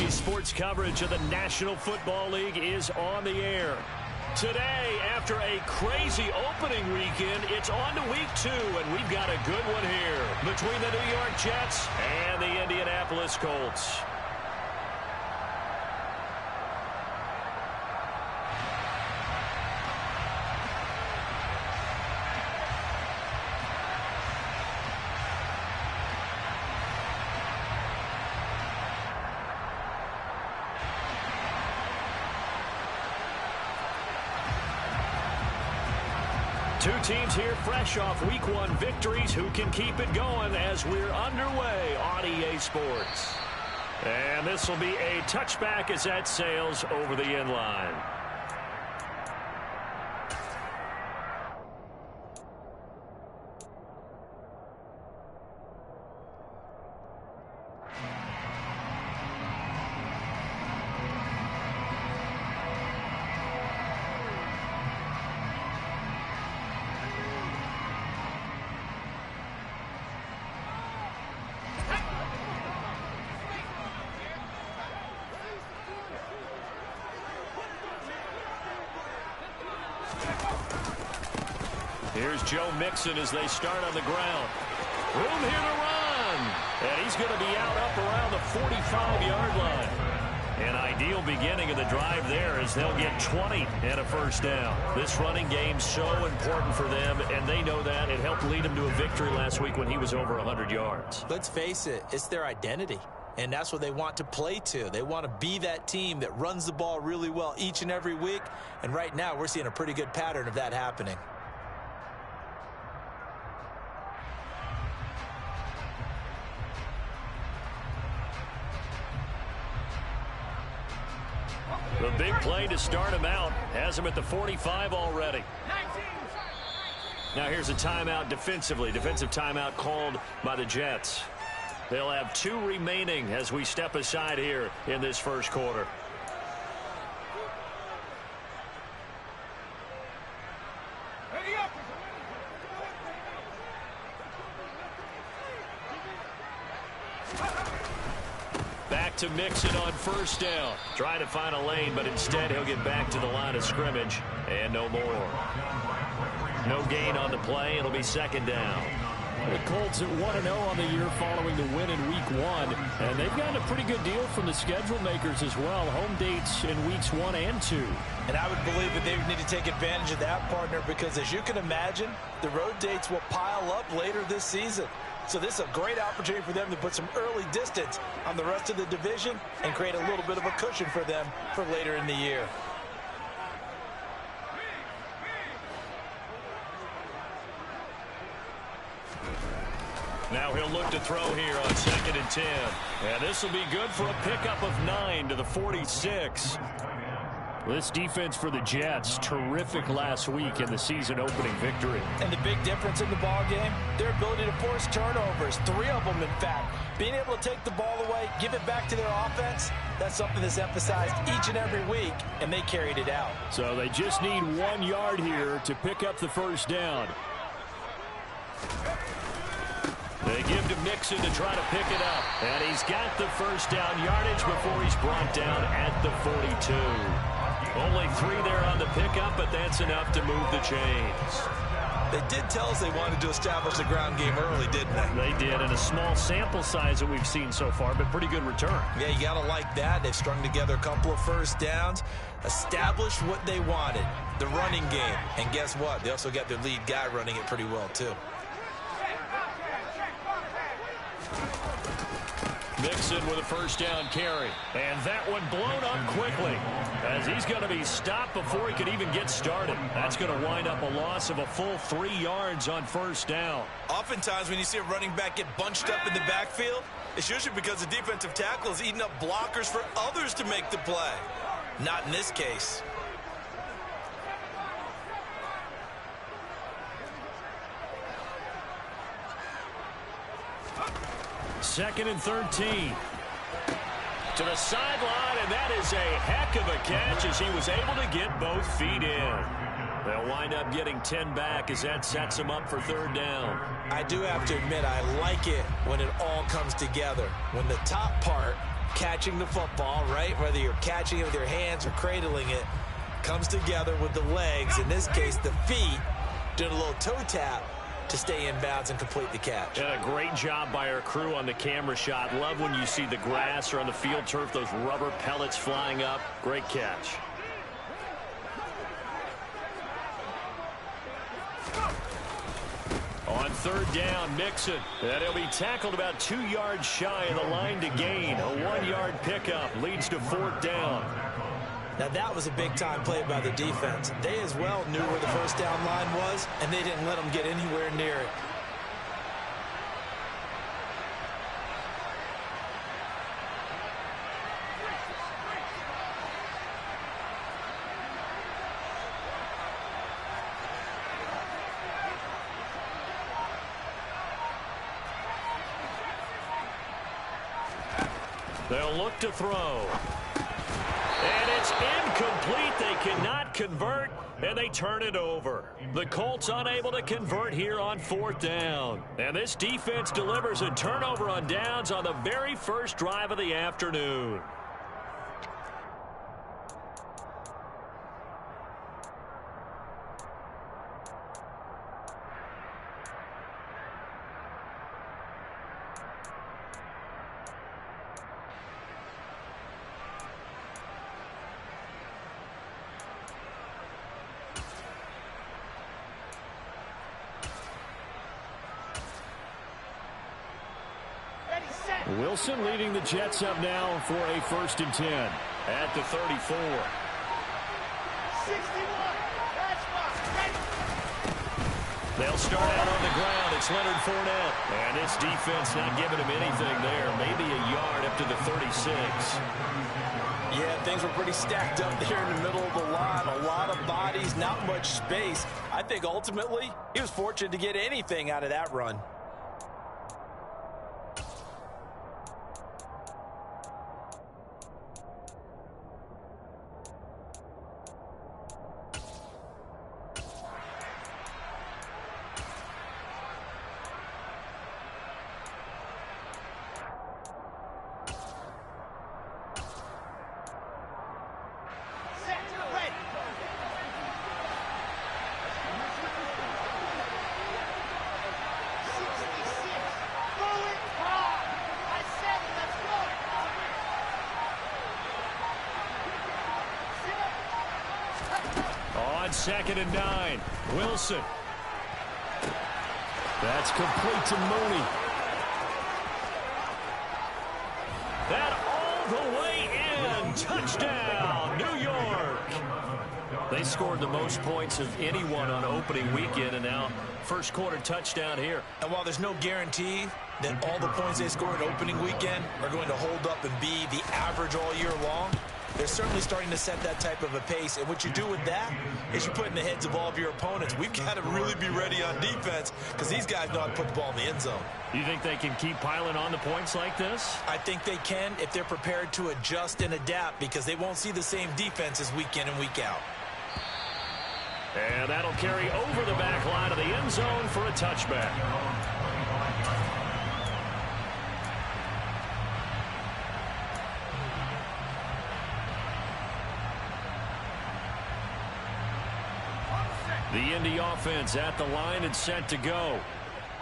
RDA Sports coverage of the National Football League is on the air. Today, after a crazy opening weekend, it's on to week 2, and we've got a good one here between the New York Jets and the Indianapolis Colts. Two teams here fresh off Week 1 victories. Who can keep it going as we're underway on EA Sports? And this will be a touchback as that sails over the end line. Here's Joe Mixon as they start on the ground. Room here to run. And he's going to be up around the 45-yard line. An ideal beginning of the drive there as they'll get 20 and a first down. This running game so important for them, and they know that. It helped lead them to a victory last week when he was over 100 yards. Let's face it, it's their identity. And that's what they want to play to. They want to be that team that runs the ball really well each and every week. And right now, we're seeing a pretty good pattern of that happening. The big play to start him out has him at the 45 already. Now here's a timeout defensively. Defensive timeout called by the Jets. They'll have 2 remaining as we step aside here in this first quarter. Back to Mixon on first down. Trying to find a lane, but instead he'll get back to the line of scrimmage. And no more. No gain on the play. It'll be second down. The Colts at 1-0 on the year following the win in Week 1. And they've gotten a pretty good deal from the schedule makers as well. Home dates in Weeks 1 and 2. And I would believe that they would need to take advantage of that, partner, because as you can imagine, the road dates will pile up later this season. So this is a great opportunity for them to put some early distance on the rest of the division and create a little bit of a cushion for them for later in the year. Now he'll look to throw here on 2nd and 10. And this will be good for a pickup of 9 to the 46. This defense for the Jets, terrific last week in the season-opening victory. And the big difference in the ball game, their ability to force turnovers, 3 of them, in fact. Being able to take the ball away, give it back to their offense, that's something that's emphasized each and every week, and they carried it out. So they just need 1 yard here to pick up the first down. They give to Mixon to try to pick it up. And he's got the first down yardage before he's brought down at the 42. Only 3 there on the pickup, but that's enough to move the chains. They did tell us they wanted to establish the ground game early, didn't they? They did, in a small sample size that we've seen so far, but pretty good return. Yeah, you got to like that. They've strung together a couple of first downs, established what they wanted, the running game. And guess what? They also got their lead guy running it pretty well, too. Mixon with a first down carry. And that one blown up quickly as he's going to be stopped before he could even get started. That's going to wind up a loss of a full 3 yards on first down. Oftentimes when you see a running back get bunched up in the backfield, it's usually because the defensive tackle is eating up blockers for others to make the play. Not in this case. Second and 13. To the sideline, and that is a heck of a catch as he was able to get both feet in. They'll wind up getting 10 back as that sets them up for third down. I do have to admit, I like it when it all comes together. When the top part, catching the football, right, whether you're catching it with your hands or cradling it, comes together with the legs, in this case the feet, doing a little toe tap to stay in bounds and complete the catch. And a great job by our crew on the camera shot. Love when you see the grass or on the field turf, those rubber pellets flying up. Great catch. On third down, Mixon. And he'll be tackled about 2 yards shy of the line to gain. A 1-yard pickup leads to fourth down. Now that was a big-time play by the defense. They as well knew where the first down line was, and they didn't let them get anywhere near it. They'll look to throw. And it's incomplete. They cannot convert, and they turn it over. The Colts unable to convert here on fourth down. And this defense delivers a turnover on downs on the very first drive of the afternoon. Wilson leading the Jets up now for a 1st and 10 at the 34. 61. They'll start out on the ground. It's Leonard Fournette. And this defense not giving him anything there. Maybe a yard up to the 36. Yeah, things were pretty stacked up there in the middle of the line. A lot of bodies, not much space. I think ultimately he was fortunate to get anything out of that run. Second and 9. Wilson. That's complete to Mooney. That all the way in. Touchdown, New York. They scored the most points of anyone on opening weekend, and now first quarter touchdown here. And while there's no guarantee that all the points they scored opening weekend are going to hold up and be the average all year long, they're certainly starting to set that type of a pace. And what you do with that is you put in the heads of all of your opponents, we've got to really be ready on defense because these guys know how to put the ball in the end zone. You think they can keep piling on the points like this? I think they can if they're prepared to adjust and adapt, because they won't see the same defenses week in and week out. And that'll carry over the back line of the end zone for a touchback. The Indy offense at the line and set to go.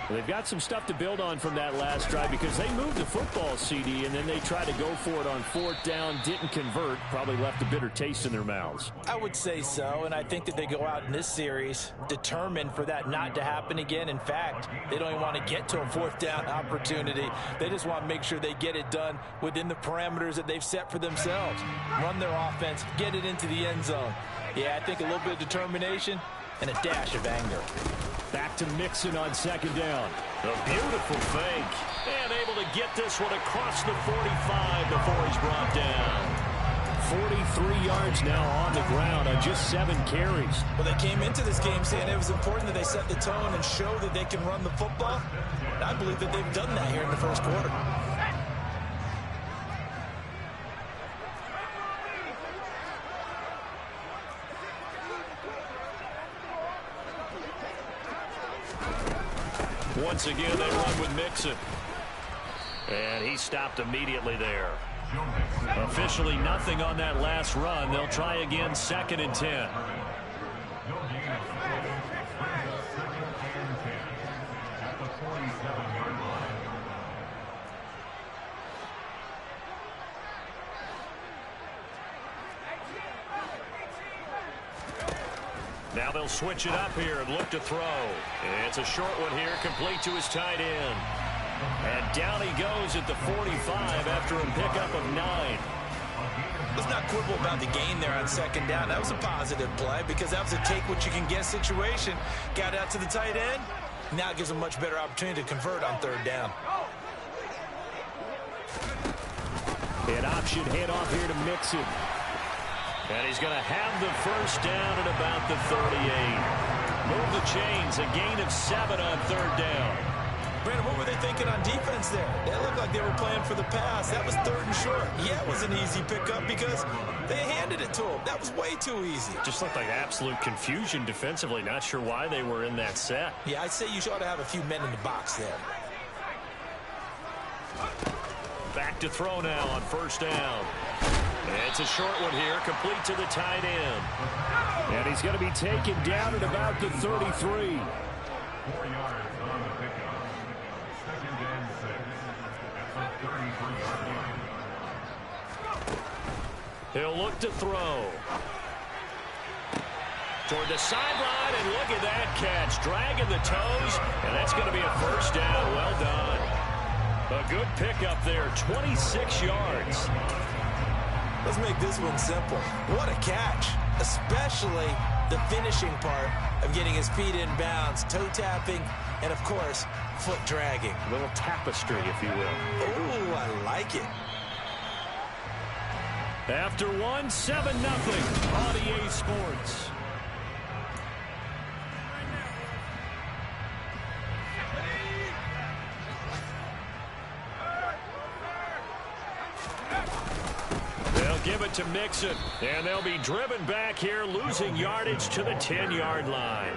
Well, they've got some stuff to build on from that last drive because they moved the football, CD, and then they tried to go for it on fourth down, didn't convert, probably left a bitter taste in their mouths. I would say so, and I think that they go out in this series determined for that not to happen again. In fact, they don't even want to get to a fourth down opportunity. They just want to make sure they get it done within the parameters that they've set for themselves. Run their offense, get it into the end zone. Yeah, I think a little bit of determination and a dash of anger. Back to Mixon on second down. A beautiful fake. And able to get this one across the 45 before he's brought down. 43 yards now on the ground on just 7 carries. Well, they came into this game saying it was important that they set the tone and show that they can run the football. And I believe that they've done that here in the first quarter. Once again, they run with Mixon. And he stopped immediately there. Officially nothing on that last run. They'll try again, 2nd and 10. Now they'll switch it up here and look to throw. It's a short one here, complete to his tight end. And down he goes at the 45 after a pickup of 9. Let's not quibble about the gain there on 2nd down. That was a positive play because that was a take-what-you-can-get situation. Got out to the tight end. Now it gives him a much better opportunity to convert on 3rd down. An option handoff here to Mixon. And he's going to have the first down at about the 38. Move the chains, a gain of 7 on 3rd down. Brandon, what were they thinking on defense there? They looked like they were playing for the pass. That was 3rd and short. Yeah, it was an easy pickup because they handed it to him. That was way too easy. Just looked like absolute confusion defensively. Not sure why they were in that set. Yeah, I'd say you ought to have a few men in the box there. Back to throw now on 1st down. It's a short one here, complete to the tight end. And he's going to be taken down at about the 33. 4 yards on the pickup. 2nd and 6 at the 33-yard line. He'll look to throw. Toward the sideline, and look at that catch. Dragging the toes, and that's going to be a 1st down. Well done. A good pickup there, 26 yards. Let's make this one simple. What a catch, especially the finishing part of getting his feet in bounds, toe tapping, and, of course, foot dragging. A little tapestry, if you will. Oh, I like it. After 1, 7-0 on EA Sports. Give it to Mixon, and they'll be driven back here, losing yardage to the 10-yard line.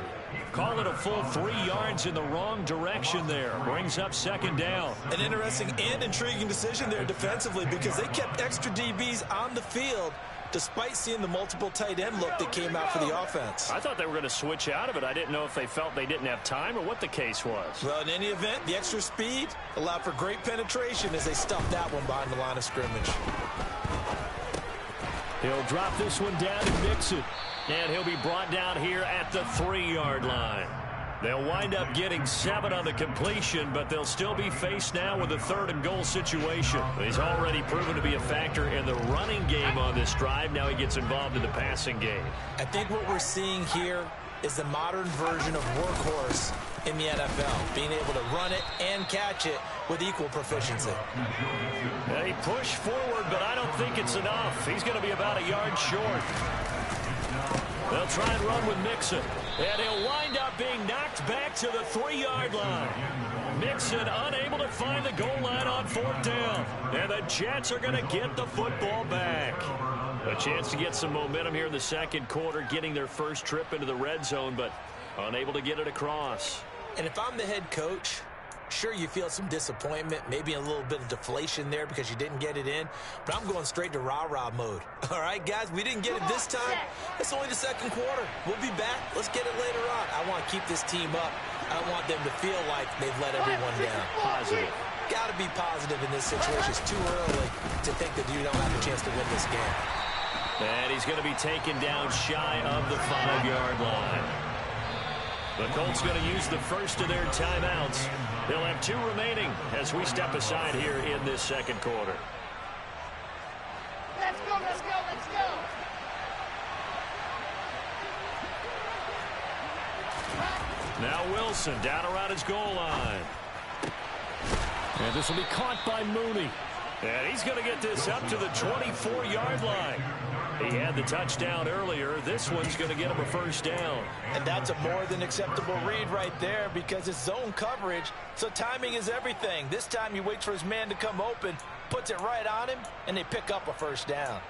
Call it a full 3 yards in the wrong direction there. Brings up 2nd down. An interesting and intriguing decision there defensively because they kept extra DBs on the field despite seeing the multiple tight end look that came out for the offense. I thought they were going to switch out of it. I didn't know if they felt they didn't have time or what the case was. Well, in any event, the extra speed allowed for great penetration as they stuffed that one behind the line of scrimmage. He'll drop this one down to Mixon. And he'll be brought down here at the 3-yard line. They'll wind up getting 7 on the completion, but they'll still be faced now with a 3rd and goal situation. He's already proven to be a factor in the running game on this drive. Now he gets involved in the passing game. I think what we're seeing here is the modern version of workhorse in the NFL, being able to run it and catch it with equal proficiency. He pushed forward, but I don't think it's enough. He's going to be about a yard short. They'll try and run with Mixon, and he'll wind up being knocked back to the 3-yard line. Mixon unable to find the goal line on 4th down, and the Jets are going to get the football back. A chance to get some momentum here in the 2nd quarter, getting their first trip into the red zone, but unable to get it across. And if I'm the head coach, sure, you feel some disappointment, maybe a little bit of deflation there because you didn't get it in, but I'm going straight to rah-rah mode. All right, guys, we didn't get it this time. It's only the 2nd quarter. We'll be back. Let's get it later on. I want to keep this team up. I don't want them to feel like they've let everyone down. Positive. Got to be positive in this situation. It's too early to think that you don't have a chance to win this game. And he's going to be taken down shy of the 5-yard line. The Colts going to use the first of their timeouts. They'll have 2 remaining as we step aside here in this 2nd quarter. Let's go, let's go, let's go. Now Wilson down around his goal line. And this will be caught by Mooney. And he's going to get this up to the 24-yard line. He had the touchdown earlier. This one's going to get him a 1st down. And that's a more than acceptable read right there because it's zone coverage, so timing is everything. This time he waits for his man to come open, puts it right on him, and they pick up a 1st down.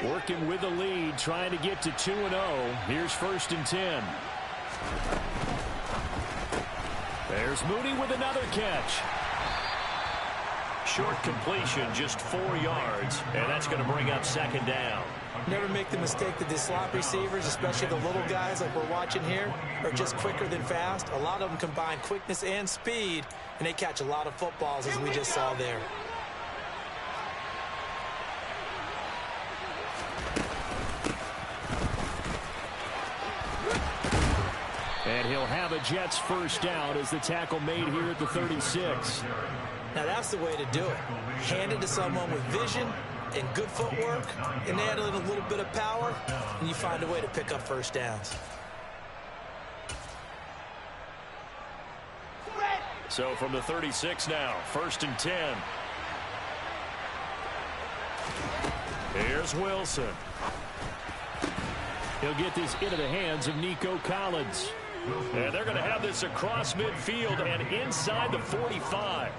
Working with the lead, trying to get to 2-0. Here's 1st and 10. There's Mooney with another catch. Short completion, just 4 yards, and that's going to bring up 2nd down. Never make the mistake that the slot receivers, especially the little guys like we're watching here, are just quicker than fast. A lot of them combine quickness and speed, and they catch a lot of footballs, as we just saw there. And he'll have a Jets 1st down as the tackle made here at the 36. Now that's the way to do it. Hand it to someone with vision and good footwork, and add in a little bit of power, and you find a way to pick up 1st downs. So from the 36 now, 1st and 10. Here's Wilson. He'll get this into the hands of Nico Collins. And they're going to have this across midfield and inside the 45.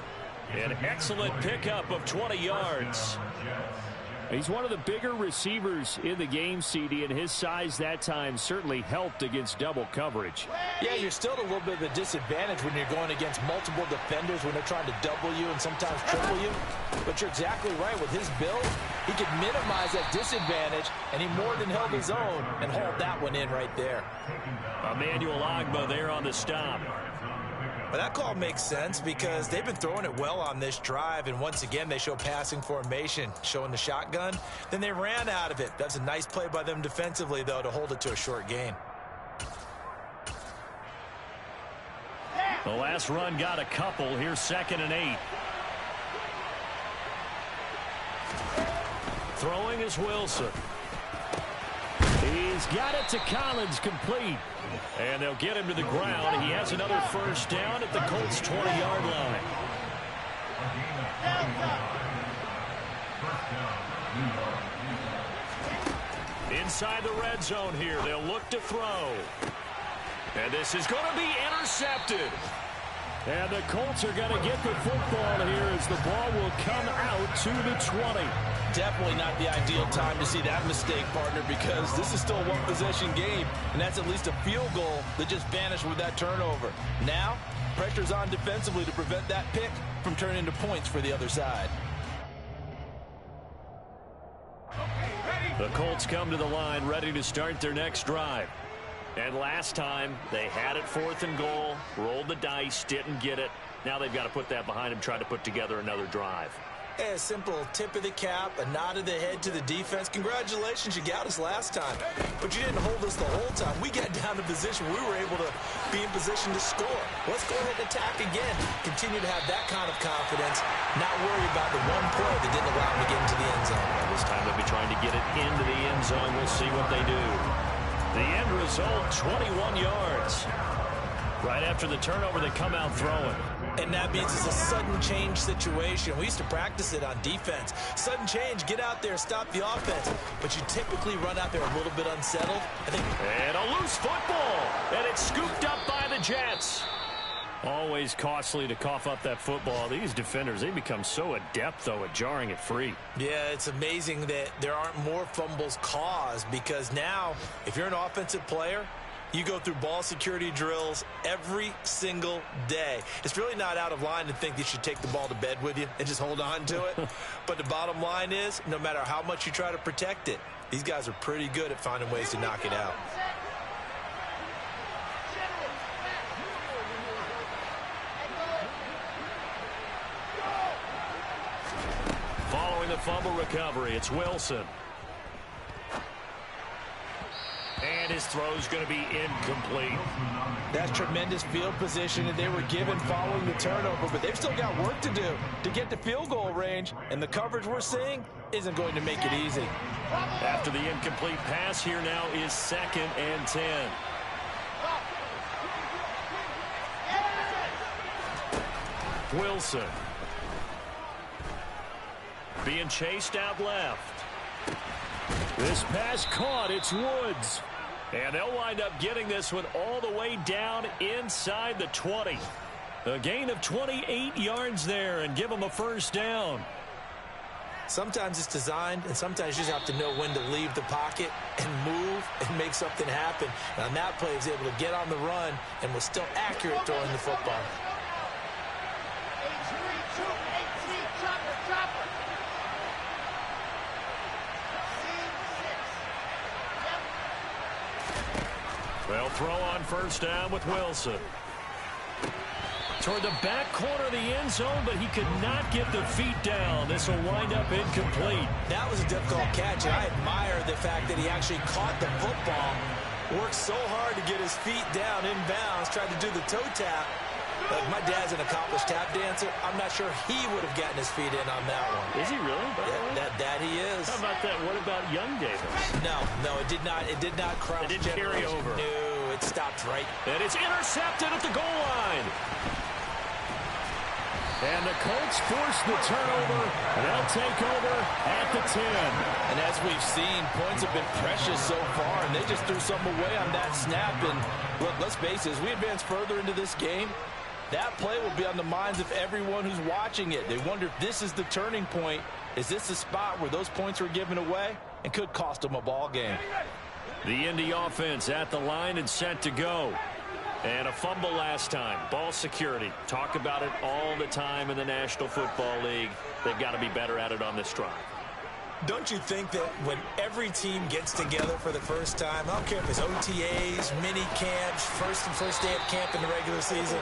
An excellent pickup of 20 yards. He's one of the bigger receivers in the game, CD, and his size that time certainly helped against double coverage. Yeah, you're still at a little bit of a disadvantage when you're going against multiple defenders when they're trying to double you and sometimes triple you. But you're exactly right. With his build, he could minimize that disadvantage, and he more than held his own and hauled that one in right there. Emmanuel Ogbah there on the stop. But that call makes sense because they've been throwing it well on this drive, and once again they show passing formation, showing the shotgun. Then they ran out of it. That's a nice play by them defensively, though, to hold it to a short gain. The last run got a couple. Here's 2nd and 8. Throwing is Wilson. He's got it to Collins, complete. And they'll get him to the ground. He has another 1st down at the Colts' 20-yard line. Inside the red zone here. They'll look to throw. And this is going to be intercepted. And the Colts are going to get the football here as the ball will come out to the 20. Definitely not the ideal time to see that mistake, partner, because this is still a one-possession game, and that's at least a field goal that just vanished with that turnover. Now, pressure's on defensively to prevent that pick from turning into points for the other side. The Colts come to the line ready to start their next drive. And last time, they had it 4th and goal, rolled the dice, didn't get it. Now they've got to put that behind them, try to put together another drive. A simple tip of the cap, a nod of the head to the defense. Congratulations, you got us last time. But you didn't hold us the whole time. We got down to position. We were able to be in position to score. Let's go ahead and attack again. Continue to have that kind of confidence. Not worry about the one play that didn't allow them to get into the end zone. And this time they'll be trying to get it into the end zone. We'll see what they do. The end result, 21 yards. Right after the turnover, they come out throwing. And that means it's a sudden change situation. We used to practice it on defense. Sudden change, get out there, stop the offense. But you typically run out there a little bit unsettled. And a loose football. And it's scooped up by the Jets. Always costly to cough up that football. These defenders, they become so adept, though, at jarring it free. Yeah, it's amazing that there aren't more fumbles caused, because now, if you're an offensive player, you go through ball security drills every single day. It's really not out of line to think that you should take the ball to bed with you and just hold on to it. But the bottom line is, no matter how much you try to protect it, these guys are pretty good at finding ways to knock it out. Following the fumble recovery, it's Wilson. And his throw's going to be incomplete. That's tremendous field position that they were given following the turnover, but they've still got work to do to get to field goal range, and the coverage we're seeing isn't going to make it easy. After the incomplete pass, here now is 2nd and 10. Wilson. Being chased out left. This pass caught. It's Woods. And they'll wind up getting this one all the way down inside the 20. A gain of 28 yards there and give them a 1st down. Sometimes it's designed, and sometimes you just have to know when to leave the pocket and move and make something happen. And on that play, he was able to get on the run and was still accurate throwing the football. They'll throw on first down with Wilson. Toward the back corner of the end zone, but he could not get the feet down. This will wind up incomplete. That was a difficult catch, and I admire the fact that he actually caught the football, worked so hard to get his feet down inbounds, tried to do the toe tap. My dad's an accomplished tap dancer. I'm not sure he would have gotten his feet in on that one. Is he really? Yeah, that he is. How about that? What about Young Davis? No, it did not. It did not cross. It didn't carry over. No, it stopped right. And it's intercepted at the goal line. And the Colts force the turnover. They'll take over at the 10. And as we've seen, points have been precious so far, and they just threw some away on that snap. And look, let's face it, as we advance further into this game, that play will be on the minds of everyone who's watching it. They wonder if this is the turning point. Is this the spot where those points were given away and could cost them a ball game? The Indy offense at the line and set to go. And a fumble last time. Ball security. Talk about it all the time in the National Football League. They've got to be better at it on this drive. Don't you think that when every team gets together for the first time, I don't care if it's OTAs, mini camps, first day of camp in the regular season,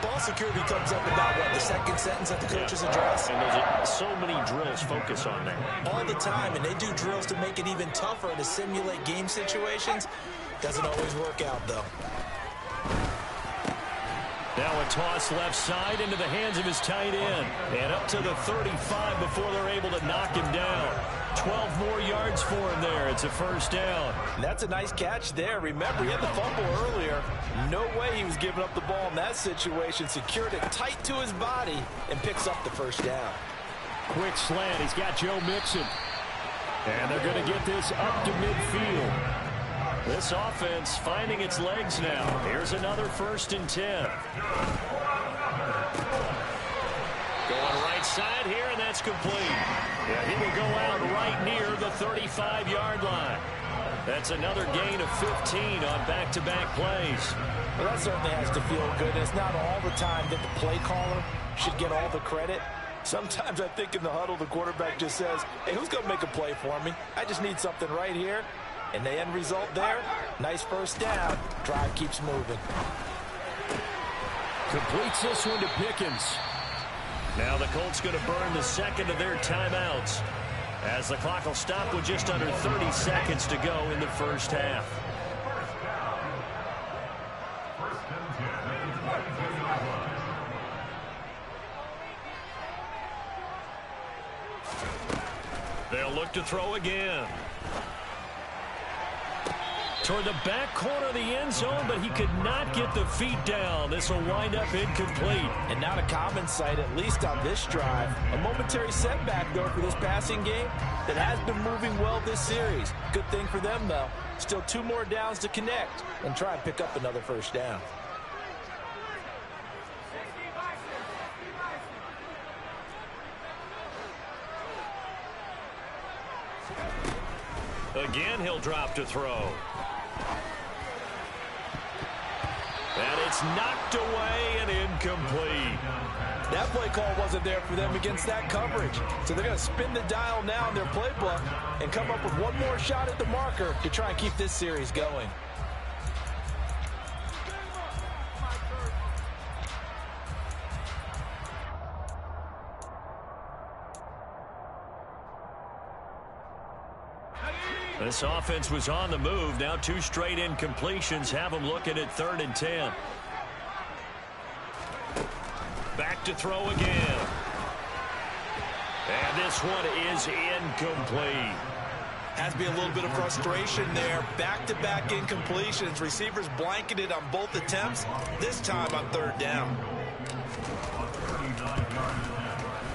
ball security comes up about, what, the second sentence that the coaches address? And there's so many drills focus on that. All the time, and they do drills to make it even tougher to simulate game situations. Doesn't always work out, though. Now a toss left side into the hands of his tight end. And up to the 35 before they're able to knock him down. 12 more yards for him there. It's a first down. That's a nice catch there. Remember, he had the fumble earlier. No way he was giving up the ball in that situation. Secured it tight to his body and picks up the first down. Quick slant. He's got Joe Mixon. And they're going to get this up to midfield. This offense finding its legs now. Here's another 1st and 10. Going right side here, and that's complete. Yeah, he will go out right near the 35-yard line. That's another gain of 15 on back-to-back plays. Well, that certainly has to feel good. It's not all the time that the play caller should get all the credit. Sometimes I think in the huddle, the quarterback just says, hey, who's going to make a play for me? I just need something right here. And the end result there, nice first down. Drive keeps moving. Completes this one to Pickens. Now the Colts going to burn the second of their timeouts as the clock will stop with just under 30 seconds to go in the first half. They'll look to throw again. Toward the back corner of the end zone, but he could not get the feet down. This will wind up incomplete. And not a common sight, at least on this drive. A momentary setback, though, for this passing game that has been moving well this series. Good thing for them, though. Still 2 more downs to connect and try and pick up another first down. Again, he'll drop to throw. And it's knocked away and incomplete. That play call wasn't there for them against that coverage. So they're going to spin the dial now in their playbook and come up with one more shot at the marker to try and keep this series going. This offense was on the move. Now 2 straight incompletions have them looking at 3rd and 10. Back to throw again. And this one is incomplete. Has to be a little bit of frustration there. Back-to-back incompletions. Receivers blanketed on both attempts, this time on 3rd down.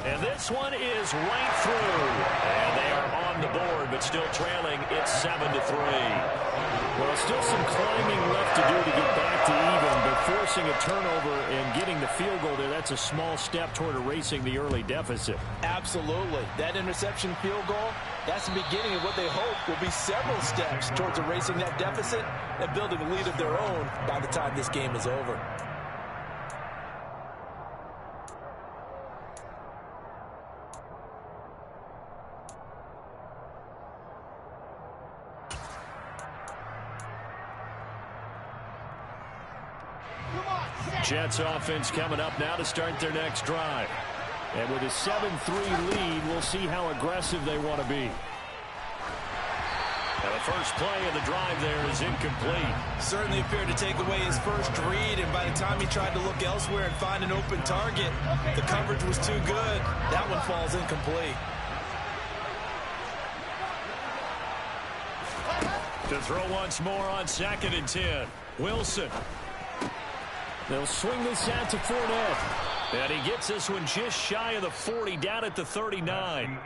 And this one is right through. And they are on the board, but still trailing. It's 7-3. Well, still some climbing left to do to get back to even, but 4 forcing a turnover and getting the field goal there, that's a small step toward erasing the early deficit. Absolutely. That interception field goal, that's the beginning of what they hope will be several steps towards erasing that deficit and building a lead of their own by the time this game is over. Jets offense coming up now to start their next drive. And with a 7-3 lead, we'll see how aggressive they want to be. And the first play of the drive there is incomplete. Certainly appeared to take away his first read, and by the time he tried to look elsewhere and find an open target, the coverage was too good. That one falls incomplete. To throw once more on 2nd and 10. Wilson. They'll swing this out to Fournette. And he gets this one just shy of the 40, down at the 39.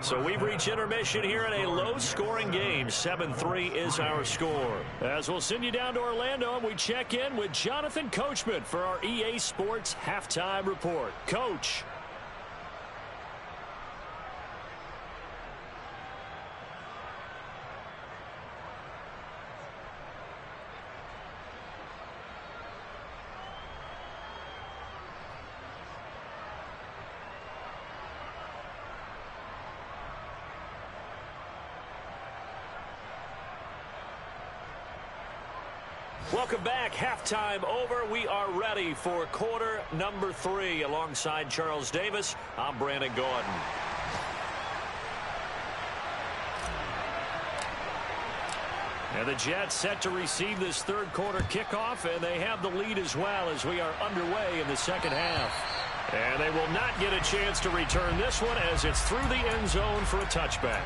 So we've reached intermission here in a low-scoring game. 7-3 is our score. As we'll send you down to Orlando, and we check in with Jonathan Coachman for our EA Sports Halftime Report. Coach. Welcome back. Halftime over. We are ready for quarter number 3. Alongside Charles Davis, I'm Brandon Gordon. And the Jets set to receive this third quarter kickoff, and they have the lead as well as we are underway in the second half. And they will not get a chance to return this one as it's through the end zone for a touchback.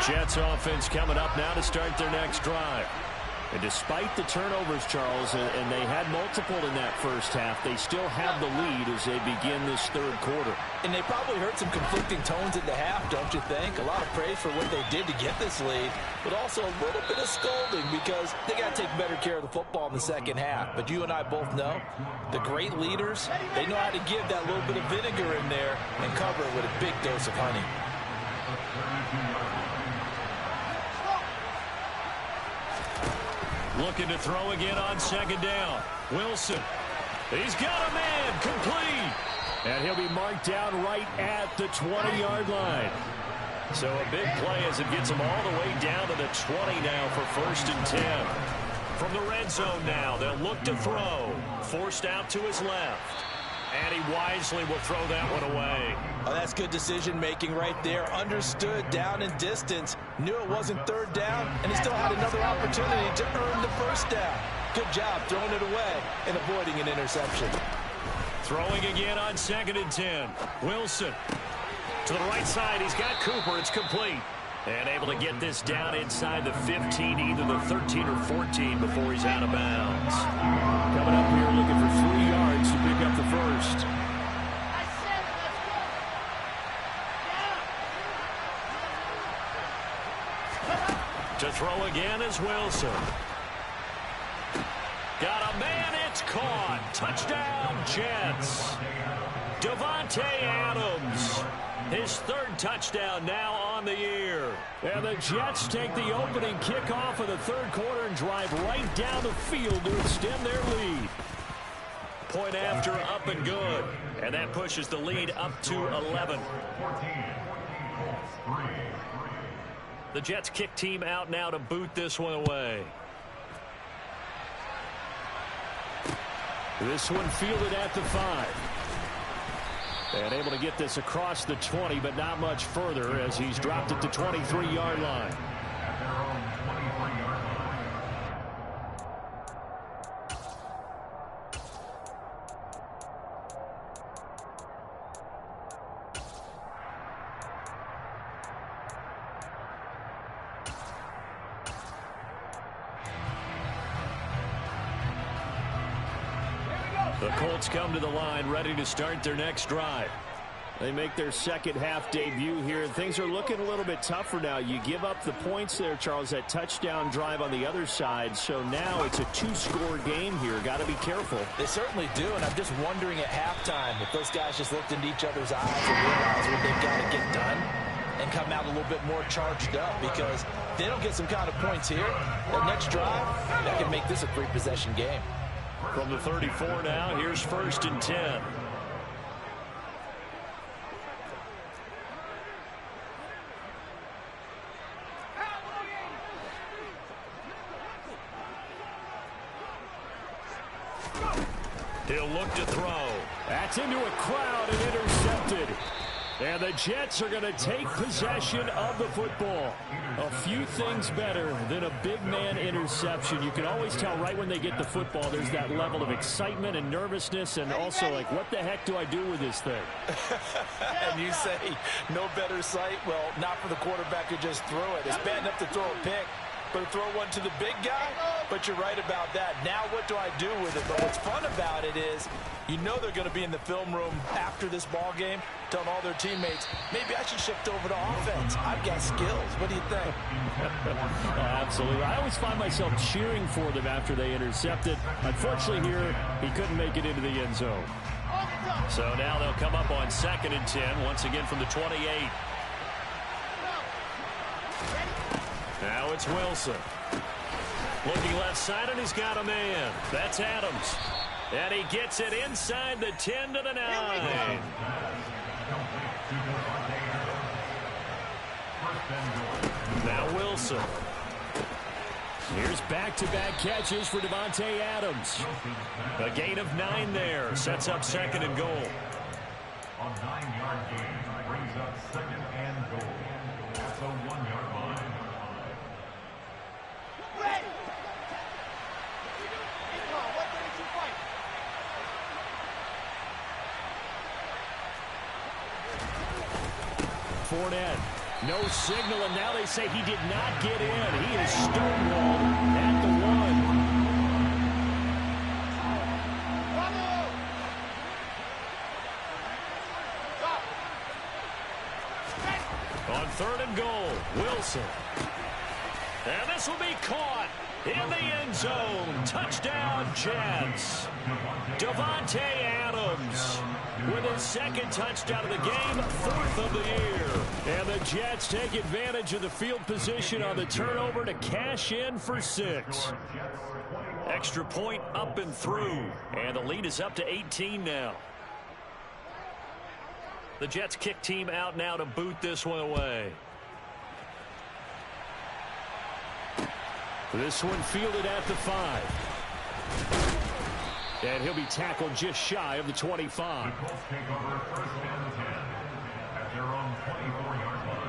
Jets offense coming up now to start their next drive. And despite the turnovers, Charles, and they had multiple in that first half, they still have the lead as they begin this third quarter. And they probably heard some conflicting tones in the half, don't you think? A lot of praise for what they did to get this lead, but also a little bit of scolding because they got to take better care of the football in the second half. But you and I both know the great leaders, they know how to give that little bit of vinegar in there and cover it with a big dose of honey. Looking to throw again on 2nd down. Wilson. He's got a man. Complete. And he'll be marked down right at the 20-yard line. So a big play as it gets him all the way down to the 20 now for 1st and 10. From the red zone now, they'll look to throw. Forced out to his left. And he wisely will throw that one away. Oh, that's good decision-making right there. Understood down and distance. Knew it wasn't 3rd down, and he still had another opportunity to earn the 1st down. Good job throwing it away and avoiding an interception. Throwing again on 2nd and 10. Wilson. To the right side, he's got Cooper. It's complete. And able to get this down inside the 15, either the 13 or 14 before he's out of bounds. Coming up here looking for 3 yards to pick up the first. To throw again is Wilson. Got a man, it's caught. Touchdown, Jets. Davante Adams. His 3rd touchdown now on the year. And the Jets take the opening kickoff of the third quarter and drive right down the field to extend their lead. Point after, up and good. And that pushes the lead up to 11. The Jets kick team out now to boot this one away. This one fielded at the 5. And able to get this across the 20, but not much further as he's dropped it to 23-yard line. The Colts come to the line ready to start their next drive. They make their second half debut here, and things are looking a little bit tougher now. You give up the points there, Charles, that touchdown drive on the other side. So now it's a two-score game here. Got to be careful. They certainly do, and I'm just wondering at halftime if those guys just looked into each other's eyes and realized what they've got to get done and come out a little bit more charged up, because if they don't get some kind of points here, that next drive, that can make this a three-possession game. From the 34 now, here's 1st and 10. He'll look to throw. That's into a crowd and intercepted. And the Jets are going to take possession of the football. A few things better than a big man interception. You can always tell right when they get the football, there's that level of excitement and nervousness, and also like, what the heck do I do with this thing? And you say no better sight? Well, not for the quarterback who just threw it. It's bad enough to throw a pick, but to throw one to the big guy? But you're right about that. Now what do I do with it? But what's fun about it is you know they're going to be in the film room after this ball game telling all their teammates, maybe I should shift over to offense. I've got skills. What do you think? Oh, absolutely. I always find myself cheering for them after they intercept it. Unfortunately here, he couldn't make it into the end zone. So now they'll come up on 2nd and 10, once again from the 28. Now it's Wilson. Looking left side, and he's got a man. That's Adams. And he gets it inside the 10 to the 9. Now Wilson. Here's back-to-back catches for Davante Adams. A gain of 9 there. Sets up 2nd and goal. A 9-yard gain brings up 2nd and goal. That's a 1-yard line. Fournette, no signal, and now they say he did not get in. He is stonewalled at the 1. On 3rd and goal, Wilson. And this will be caught in the end zone. Touchdown, Jets. Davante Adams with his 2nd touchdown of the game, 4th of the year. And the Jets take advantage of the field position on the turnover to cash in for 6. Extra point up and through. And the lead is up to 18 now. The Jets kick team out now to boot this one away. This one fielded at the 5. And he'll be tackled just shy of the 25. The Colts take over 1st and 10 at their own 24-yard line.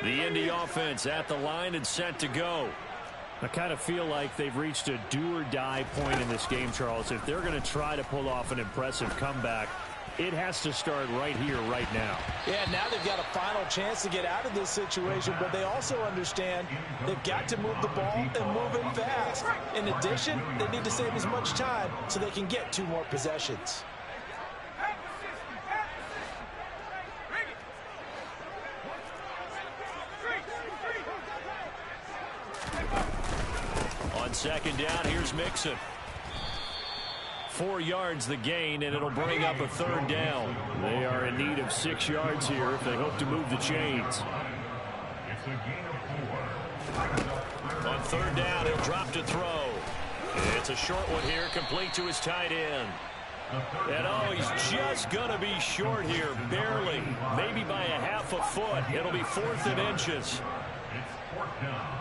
The Indy offense at the line and set to go. I kind of feel like they've reached a do-or-die point in this game, Charles. If they're going to try to pull off an impressive comeback, it has to start right here, right now. Yeah, now they've got a final chance to get out of this situation, but they also understand they've got to move the ball and move it fast. In addition, they need to save as much time so they can get 2 more possessions. On 2nd down, here's Mixon. 4 yards the gain, and it'll bring up a 3rd down. They are in need of 6 yards here if they hope to move the chains. It's a gain of 4. On 3rd down, he'll drop to throw. It's a short one here, complete to his tight end. And oh, he's just going to be short here, barely. Maybe by a half a foot. It'll be 4th and inches. It's 4th down.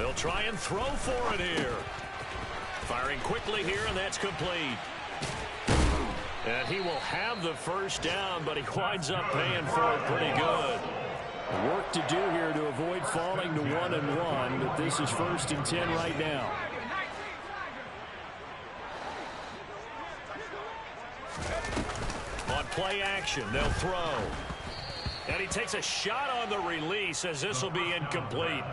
He'll try and throw for it here. Firing quickly here, and that's complete. And he will have the first down, but he winds up paying for it pretty good. Work to do here to avoid falling to 1-1, but this is 1st and 10 right now. On play action, they'll throw. And he takes a shot on the release as this will be incomplete.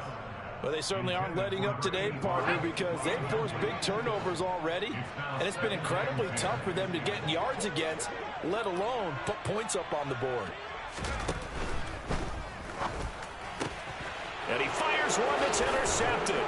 Well, they certainly aren't letting up today, partner, because they've forced big turnovers already, and it's been incredibly tough for them to get yards against, let alone put points up on the board. And he fires one that's intercepted.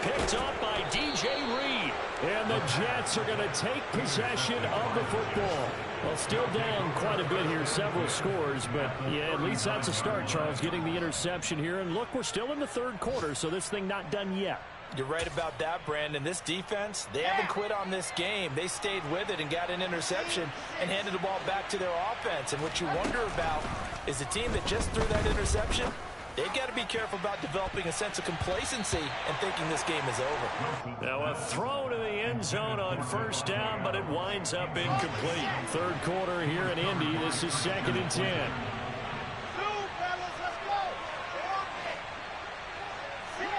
Picked up by DJ Reed. And the Jets are going to take possession of the football. Well, still down quite a bit here, several scores, but yeah, at least that's a start, Charles, getting the interception here. And look, we're still in the 3rd quarter, so this thing not done yet. You're right about that, Brandon. This defense, they haven't quit on this game. They stayed with it and got an interception and handed the ball back to their offense. And what you wonder about is the team that just threw that interception, they've got to be careful about developing a sense of complacency and thinking this game is over. Now a throw to the end zone on 1st down, but it winds up incomplete. 3rd quarter here in Indy. This is 2nd and 10.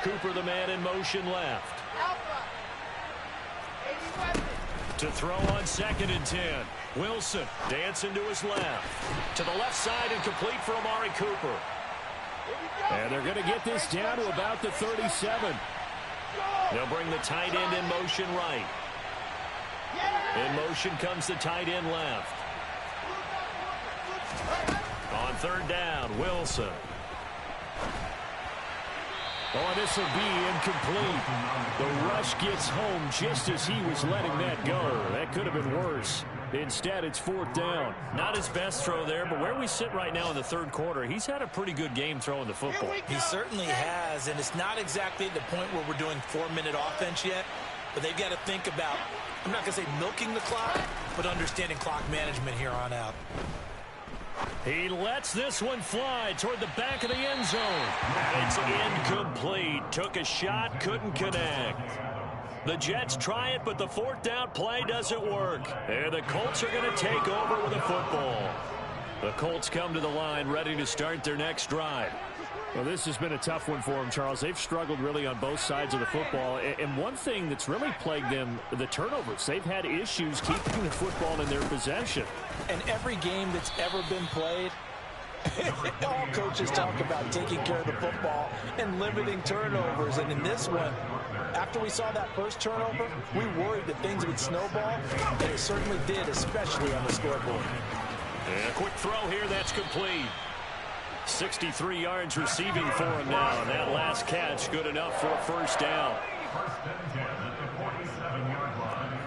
Cooper, the man in motion left. To throw on 2nd and 10. Wilson dancing to his left. To the left side and complete for Amari Cooper. And they're going to get this down to about the 37. They'll bring the tight end in motion right. In motion comes the tight end left. On 3rd down, Wilson. Oh, this will be incomplete. The rush gets home just as he was letting that go. That could have been worse. Instead, it's 4th down. Not his best throw there, but where we sit right now in the 3rd quarter, he's had a pretty good game throwing the football. He certainly has, and it's not exactly at the point where we're doing 4-minute offense yet, but they've got to think about, I'm not going to say milking the clock, but understanding clock management here on out. He lets this one fly toward the back of the end zone. It's incomplete. Took a shot, couldn't connect. The Jets try it, but the 4th down play doesn't work. And the Colts are going to take over with the football. The Colts come to the line ready to start their next drive. Well, this has been a tough one for them, Charles. They've struggled really on both sides of the football. And one thing that's really plagued them, the turnovers. They've had issues keeping the football in their possession. And every game that's ever been played, all coaches talk about taking care of the football and limiting turnovers. And in this one, after we saw that first turnover, we worried that things would snowball, and it certainly did, especially on the scoreboard. And a quick throw here, that's complete. 63 yards receiving for him now, and that last catch good enough for a 1st down. 1st and 10 at the 47-yard line.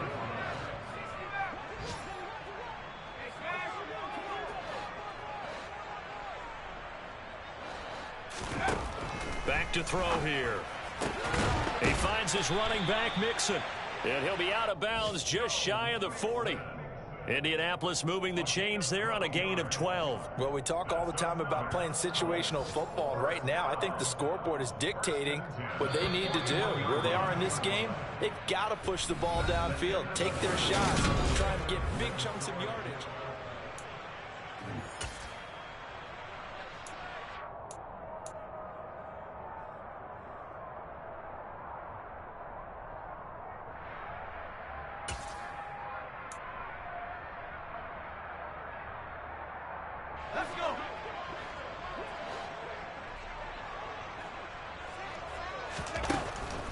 Back to throw here. He finds his running back, Mixon. And he'll be out of bounds just shy of the 40. Indianapolis moving the chains there on a gain of 12. Well, we talk all the time about playing situational football. Right now, I think the scoreboard is dictating what they need to do. Where they are in this game, they've got to push the ball downfield, take their shots, try and get big chunks of yardage.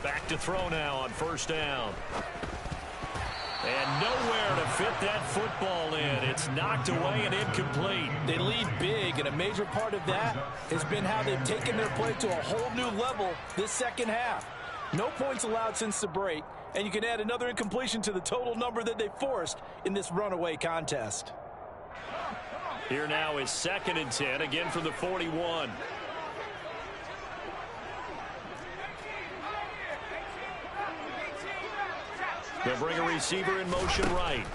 Back to throw now on 1st down. And nowhere to fit that football in. It's knocked away and incomplete. They lead big, and a major part of that has been how they've taken their play to a whole new level this second half. No points allowed since the break, and you can add another incompletion to the total number that they forced in this runaway contest. Here now is 2nd and 10, again from the 41. They'll bring a receiver in motion right.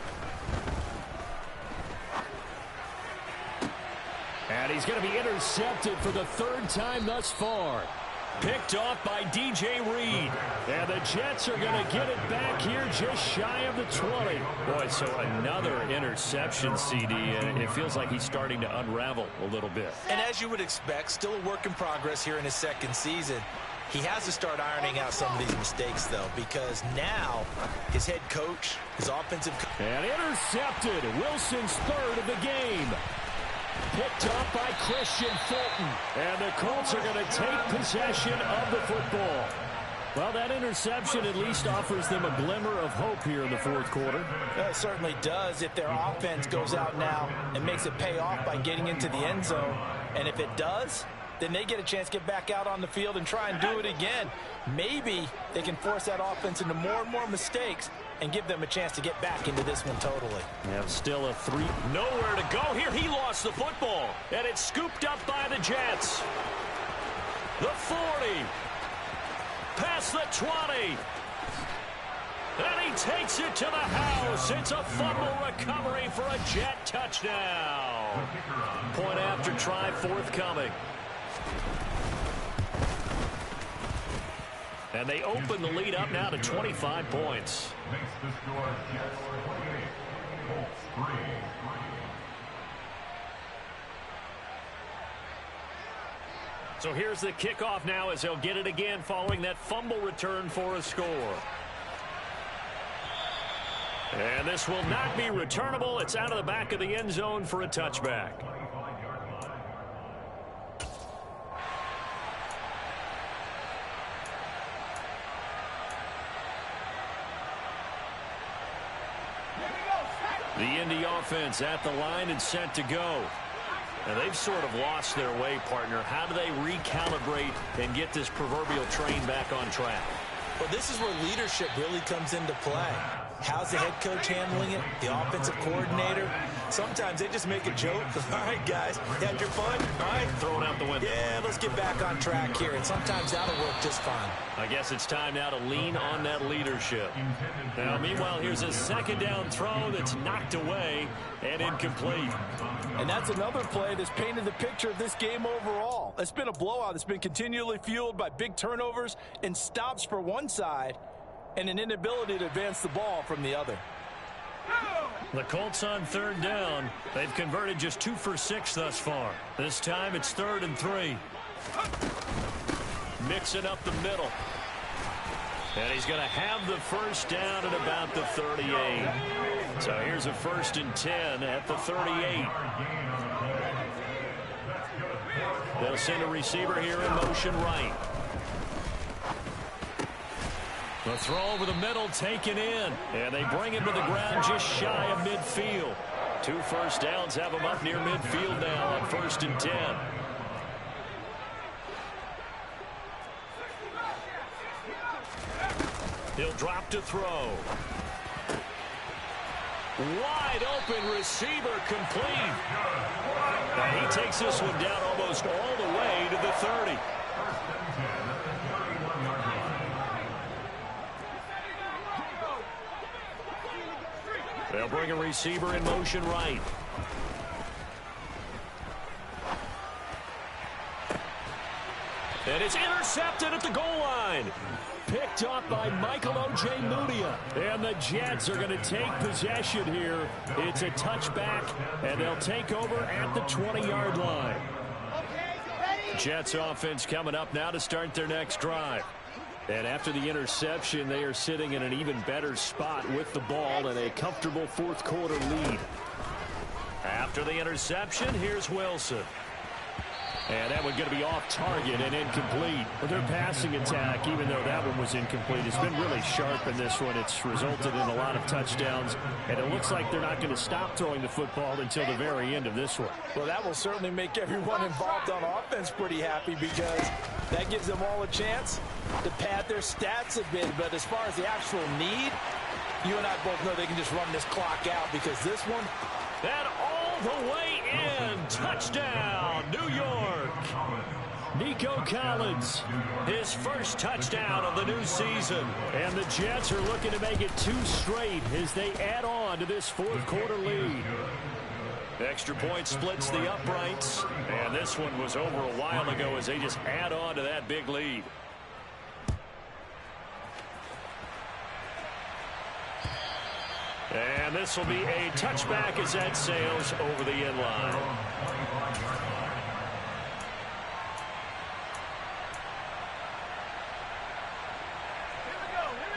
And he's going to be intercepted for the 3rd time thus far. Picked off by DJ Reed. And the Jets are going to get it back here just shy of the 20. Boy, so another interception, CD, and it feels like he's starting to unravel a little bit. And as you would expect, still a work in progress here in his second season. He has to start ironing out some of these mistakes, though, because now his head coach, his offensive coach. And intercepted. Wilson's third of the game. Picked up by Christian Fulton. And the Colts are going to take possession of the football. Well, that interception at least offers them a glimmer of hope here in the fourth quarter. It certainly does if their offense goes out now and makes it pay off by getting into the end zone. And if it does, then they get a chance to get back out on the field and try and do it again. Maybe they can force that offense into more and more mistakes and give them a chance to get back into this one totally. Yeah, still a 3. Nowhere to go here. He lost the football, and it's scooped up by the Jets. The 40. Past the 20. And he takes it to the house. It's a fumble recovery for a Jet touchdown. Point after try forthcoming. And they open the lead up now to 25 points. Makes the score Jets 28, Colts 3. So here's the kickoff now as they'll get it again following that fumble return for a score. And this will not be returnable. It's out of the back of the end zone for a touchback. The Indy offense at the line and set to go. And they've sort of lost their way, partner. How do they recalibrate and get this proverbial train back on track? Well, this is where leadership really comes into play. How's the head coach handling it? The offensive coordinator? Sometimes they just make a joke. All right, guys, you had your fun? All right. Thrown out the window. Yeah, let's get back on track here. And sometimes that'll work just fine. I guess it's time now to lean on that leadership. Now, meanwhile, here's a second down throw that's knocked away and incomplete. And that's another play that's painted the picture of this game overall. It's been a blowout that's been continually fueled by big turnovers and stops for one side and an inability to advance the ball from the other. The Colts on third down. They've converted just 2 for 6 thus far. This time it's 3rd and 3. Mixing up the middle. And he's going to have the first down at about the 38. So here's a 1st and 10 at the 38. They'll send a receiver here in motion right. The throw over the middle taken in. And they bring him to the ground just shy of midfield. 2 first downs have him up near midfield now on 1st and 10. He'll drop to throw. Wide open receiver complete. And he takes this one down almost all the way to the 30. They'll bring a receiver in motion right. And it's intercepted at the goal line. Picked up by Michael Ojemudia. And the Jets are going to take possession here. It's a touchback, and they'll take over at the 20-yard line. Jets offense coming up now to start their next drive. And after the interception, they are sitting in an even better spot with the ball and a comfortable fourth quarter lead. After the interception, here's Wilson. And that one going to be off target and incomplete. But their passing attack, even though that one was incomplete, has been really sharp in this one. It's resulted in a lot of touchdowns. And it looks like they're not going to stop throwing the football until the very end of this one. Well, that will certainly make everyone involved on offense pretty happy because that gives them all a chance to pad their stats a bit. But as far as the actual need, you and I both know they can just run this clock out because this one... That all the way in. Touchdown, New York. Nico Collins, his first touchdown of the new season. And the Jets are looking to make it 2 straight as they add on to this fourth quarter lead. Extra point splits the uprights, and this one was over a while ago as they just add on to that big lead. And this will be a touchback as that sails over the end line.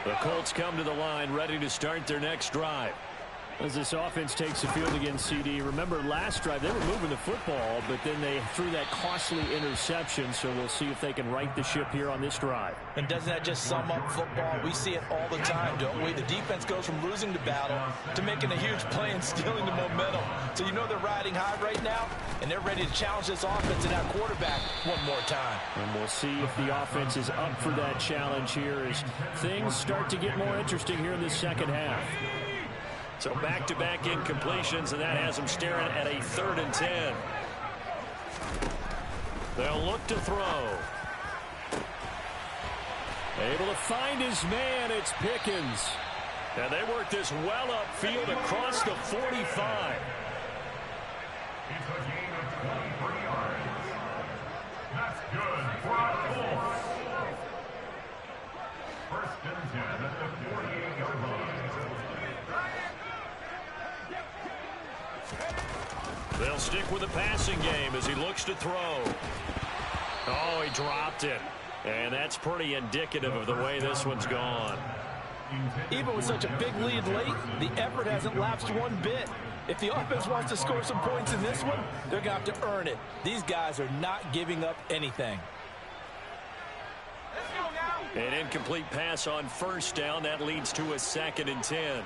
The Colts come to the line ready to start their next drive. As this offense takes the field against CD, remember last drive they were moving the football, but then they threw that costly interception, so we'll see if they can right the ship here on this drive. And doesn't that just sum up football? We see it all the time, don't we? The defense goes from losing the battle to making a huge play and stealing the momentum. So you know they're riding high right now, and they're ready to challenge this offense and that quarterback one more time. And we'll see if the offense is up for that challenge here as things start to get more interesting here in the second half. So back-to-back incompletions, and that has them staring at a 3rd and 10. They'll look to throw. Able to find his man. It's Pickens. And they work this well upfield across the 45. It's a gain of 23 yards. That's good for a Colts. 1st and 10 at the 48-yard line. They'll stick with the passing game as he looks to throw. Oh, he dropped it. And that's pretty indicative of the way this one's gone. Even with such a big lead late, the effort hasn't lapsed one bit. If the offense wants to score some points in this one, they're going to have to earn it. These guys are not giving up anything. An incomplete pass on 1st down. That leads to a 2nd and 10.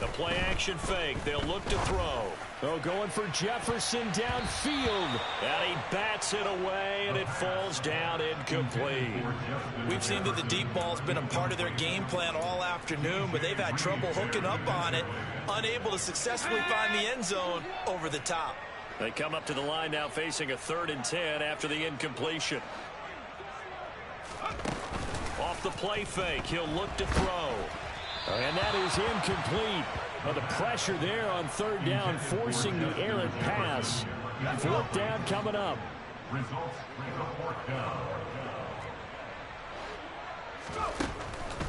The play action fake. They'll look to throw. Oh, going for Jefferson downfield. And he bats it away, and it falls down incomplete. We've seen that the deep ball's been a part of their game plan all afternoon, but they've had trouble hooking up on it, unable to successfully find the end zone over the top. They come up to the line now facing a 3rd and 10 after the incompletion. Off the play fake, he'll look to throw. And that is incomplete. The pressure there on 3rd down, forcing the errant pass. 4th down coming up. Results, 4th down.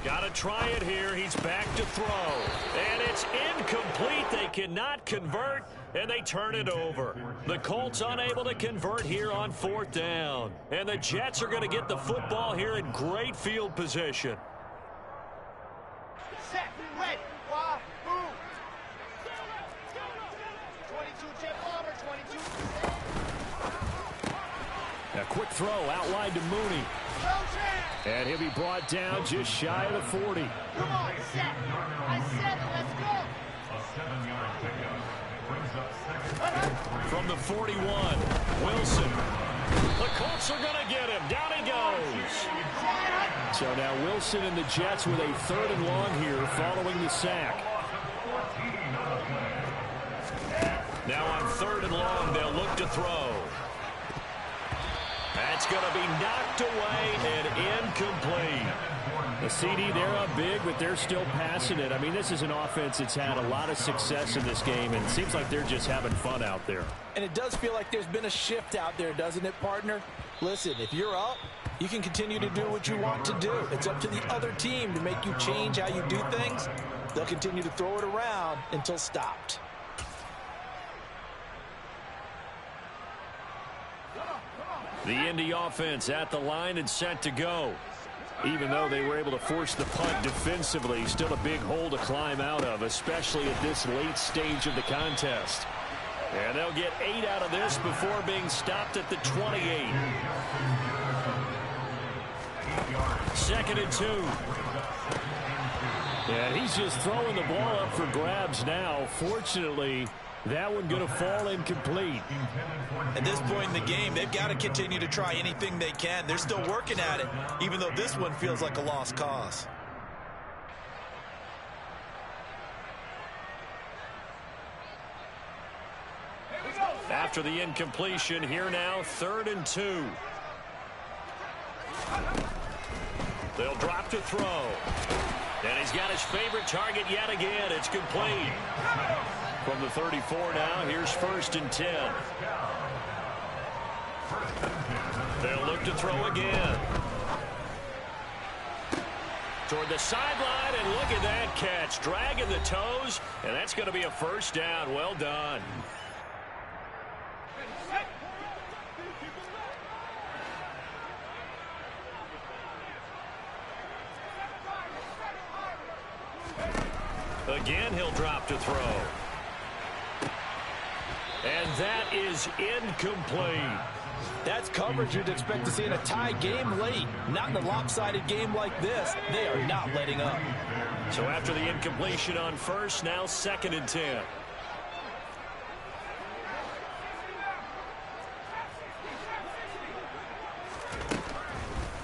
Got to try it here. He's back to throw. And it's incomplete. They cannot convert, and they turn it over. The Colts unable to convert here on 4th down. And the Jets are going to get the football here in great field position. Set, ready, wide, move. 22 Jet Bomber, 22. A quick throw out wide to Mooney. And he'll be brought down just shy of the 40. Come on, set. I said it, let's go. A 7-yard pickup brings up 2nd. From the 41, Wilson. The Colts are going to get him. Down he goes. So now Wilson and the Jets with a 3rd and long here following the sack. Now on 3rd and long, they'll look to throw. That's going to be knocked away and incomplete. The CD, they're up big, but they're still passing it. I mean, this is an offense that's had a lot of success in this game, and it seems like they're just having fun out there. And it does feel like there's been a shift out there, doesn't it, partner? Listen, if you're up, you can continue to do what you want to do. It's up to the other team to make you change how you do things. They'll continue to throw it around until stopped. The Indy offense at the line and set to go. Even though they were able to force the punt defensively, still a big hole to climb out of, especially at this late stage of the contest. And they'll get 8 out of this before being stopped at the 28. 2nd and 2. And he's just throwing the ball up for grabs now. Fortunately, that one going to fall incomplete. At this point in the game, they've got to continue to try anything they can. They're still working at it, even though this one feels like a lost cause. After the incompletion, here now, 3rd and 2. They'll drop to throw. And he's got his favorite target yet again. It's complete. From the 34 now, here's 1st and 10. They'll look to throw again. Toward the sideline, and look at that catch. Dragging the toes, and that's going to be a 1st down. Well done. Again, he'll drop to throw. And that is incomplete. That's coverage you'd expect to see in a tie game late. Not in a lopsided game like this. They are not letting up. So after the incompletion on 1st, now 2nd and 10.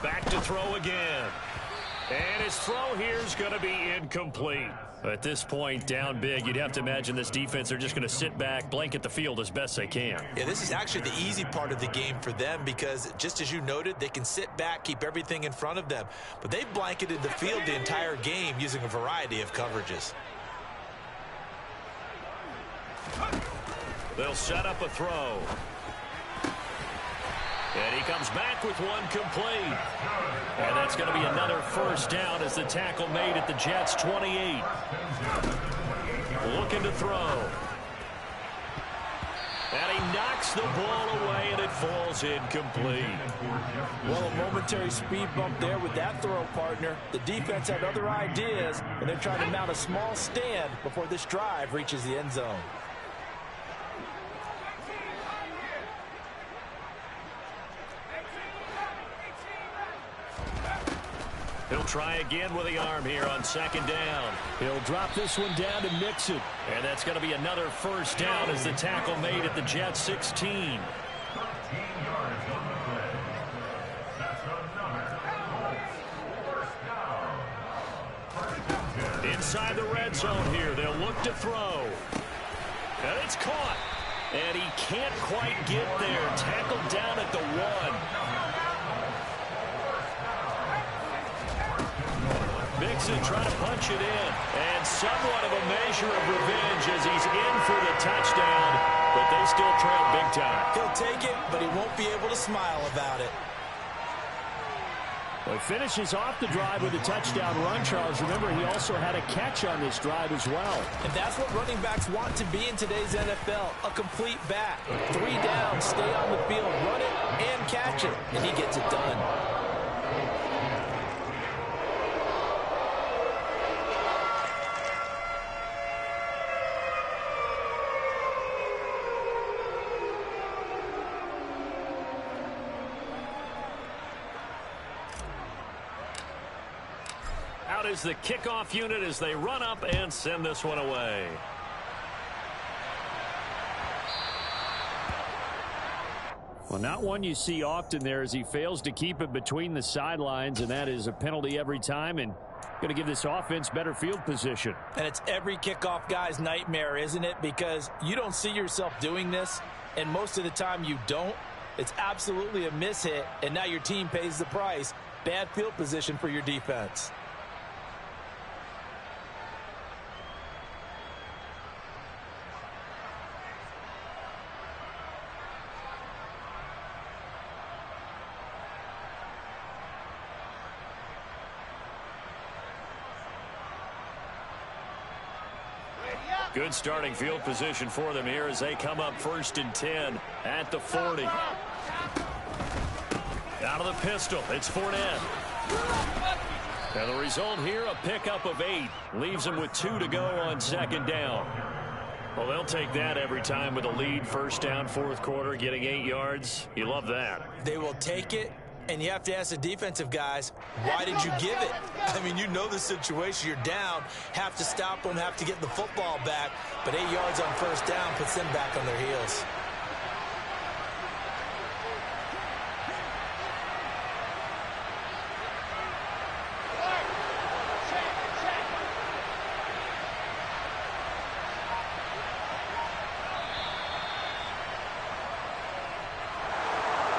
Back to throw again. And his throw here is going to be incomplete. At this point, down big, you'd have to imagine this defense are just going to sit back, blanket the field as best they can. Yeah, this is actually the easy part of the game for them because, just as you noted, they can sit back, keep everything in front of them. But they've blanketed the field the entire game using a variety of coverages. They'll set up a throw. And he comes back with one complete. And that's going to be another 1st down as the tackle made at the Jets' 28. Looking to throw. And he knocks the ball away, and it falls incomplete. Well, a momentary speed bump there with that throw, partner. The defense had other ideas, and they're trying to mount a small stand before this drive reaches the end zone. He'll try again with the arm here on 2nd down. He'll drop this one down to Mixon. And that's going to be another 1st down as the tackle made at the Jets' 16. Inside the red zone here, they'll look to throw. And it's caught. And he can't quite get there. Tackled down at the 1. Mixon trying to punch it in. And somewhat of a measure of revenge as he's in for the touchdown. But they still trail big time. He'll take it, but he won't be able to smile about it. Well, he finishes off the drive with a touchdown run, Charles. Remember, he also had a catch on this drive as well. And that's what running backs want to be in today's NFL, a complete back. 3 down, stay on the field, run it, and catch it, and he gets it done. Out is the kickoff unit as they run up and send this one away. Well, not one you see often there as he fails to keep it between the sidelines, and that is a penalty every time and going to give this offense better field position. And it's every kickoff guy's nightmare, isn't it? Because you don't see yourself doing this, and most of the time you don't. It's absolutely a mishit, and now your team pays the price. Bad field position for your defense. Good starting field position for them here as they come up 1st and 10 at the 40. Out of the pistol, it's Fournette. And the result here, a pickup of 8. Leaves them with 2 to go on 2nd down. Well, they'll take that every time with a lead. 1st down, 4th quarter, getting 8 yards. You love that. They will take it. And you have to ask the defensive guys, why did you give it? I mean, you know the situation. You're down, have to stop them, have to get the football back. But 8 yards on 1st down puts them back on their heels.